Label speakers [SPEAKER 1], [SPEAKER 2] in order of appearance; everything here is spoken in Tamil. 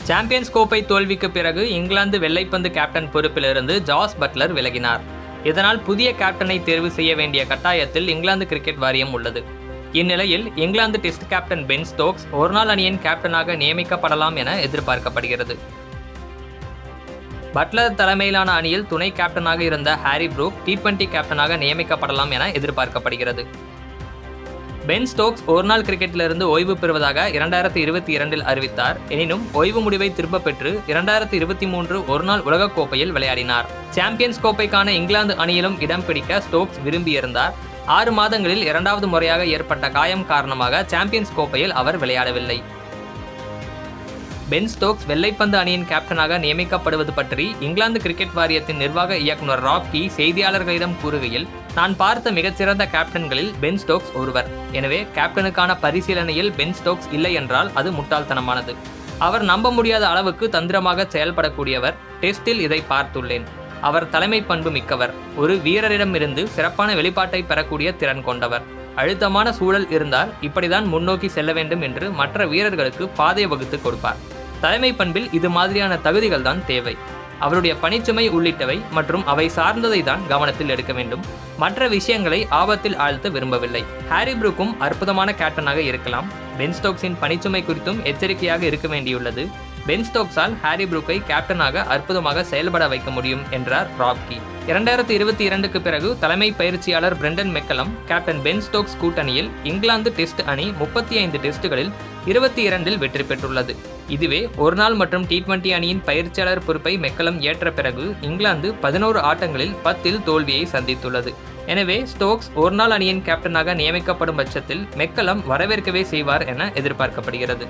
[SPEAKER 1] சாம்பியன்ஸ் கோப்பை தோல்விக்கு பிறகு இங்கிலாந்து வெள்ளைப்பந்து கேப்டன் பொறுப்பிலிருந்து ஜாஸ் பட்லர் விலகினார். இதனால் புதிய கேப்டனை தேர்வு செய்ய வேண்டிய கட்டாயத்தில் இங்கிலாந்து கிரிக்கெட் வாரியம் உள்ளது. இந்நிலையில் England test captain Ben Stokes ஒருநாள் அணியின் கேப்டனாக நியமிக்கப்படலாம் என எதிர்பார்க்கப்படுகிறது. பட்லர் தலைமையிலான அணியில் துணை கேப்டனாக இருந்த ஹாரி ப்ரூக் T20 கேப்டனாக நியமிக்கப்படலாம் என எதிர்பார்க்கப்படுகிறது. பென் ஸ்டோக்ஸ் ஒருநாள் கிரிக்கெட்டிலிருந்து ஓய்வு பெறுவதாக 2022 அறிவித்தார். எனினும் ஓய்வு முடிவை திரும்ப பெற்று 2023 ஒருநாள் உலகக்கோப்பையில் விளையாடினார். சாம்பியன்ஸ் கோப்பைக்கான இங்கிலாந்து அணியிலும் இடம் பிடிக்க ஸ்டோக்ஸ் விரும்பியிருந்தார். 6 மாதங்களில் 2வது முறையாக ஏற்பட்ட காயம் காரணமாக சாம்பியன்ஸ் கோப்பையில் அவர் விளையாடவில்லை. பென் ஸ்டோக்ஸ் வெள்ளைப்பந்து அணியின் கேப்டனாக நியமிக்கப்படுவது பற்றி இங்கிலாந்து கிரிக்கெட் வாரியத்தின் நிர்வாக இயக்குனர் ராப் கீ செய்தியாளர்களிடம் கூறுகையில், நான் பார்த்த மிகச்சிறந்த கேப்டன்களில் பென் ஸ்டோக்ஸ் ஒருவர். எனவே கேப்டனுக்கான பரிசீலனையில் பென் ஸ்டோக்ஸ் இல்லை என்றால் அது முட்டாள்தனமானது. அவர் நம்ப முடியாத அளவுக்கு தந்திரமாக செயல்படக்கூடியவர். டெஸ்டில் இதை பார்த்துள்ளேன். அவர் தலைமை பண்பு மிக்கவர். ஒரு வீரரிடமிருந்து சிறப்பான வெளிப்பாட்டை பெறக்கூடிய திறன் கொண்டவர். அழுத்தமான சூழல் இருந்தால் இப்படிதான் முன்னோக்கி செல்ல வேண்டும் என்று மற்ற வீரர்களுக்கு பாதை வகுத்து கொடுப்பார். தலைமை பண்பில் இது மாதிரியான தகுதிகள் தான் தேவை. அவருடைய பணிச்சுமை உள்ளிட்டவை மற்றும் அவை சார்ந்ததை தான் கவனத்தில் எடுக்க வேண்டும். மற்ற விஷயங்களை ஆபத்தில் ஆழ்த்த விரும்பவில்லை. ஹாரி ப்ரூக்கும் அற்புதமான கேப்டனாக இருக்கலாம். பென் ஸ்டோக்ஸின் பணிச்சுமை குறித்தும் எச்சரிக்கையாக இருக்க வேண்டியுள்ளது. பென் ஸ்டோக்ஸால் ஹாரி ப்ரூக்கை கேப்டனாக அற்புதமாக செயல்பட வைக்க முடியும் என்றார் ராப் கீ. 2022க்கு பிறகு தலைமை பயிற்சியாளர் Brendan McCullum captain Ben Stokes கூட்டணியில் இங்கிலாந்து டெஸ்ட் அணி 35 டெஸ்டுகளில் 22இல் வெற்றி பெற்றுள்ளது. இதுவே ஒருநாள் மற்றும் T20 அணியின் பயிற்சியாளர் பொறுப்பை மெக்கலம் ஏற்ற பிறகு இங்கிலாந்து 11 ஆட்டங்களில் 10இல் தோல்வியை சந்தித்துள்ளது. எனவே ஸ்டோக்ஸ் ஒருநாள் அணியின் கேப்டனாக நியமிக்கப்படும் பட்சத்தில் மெக்கலம் வரவேற்கவே செய்வார் என எதிர்பார்க்கப்படுகிறது.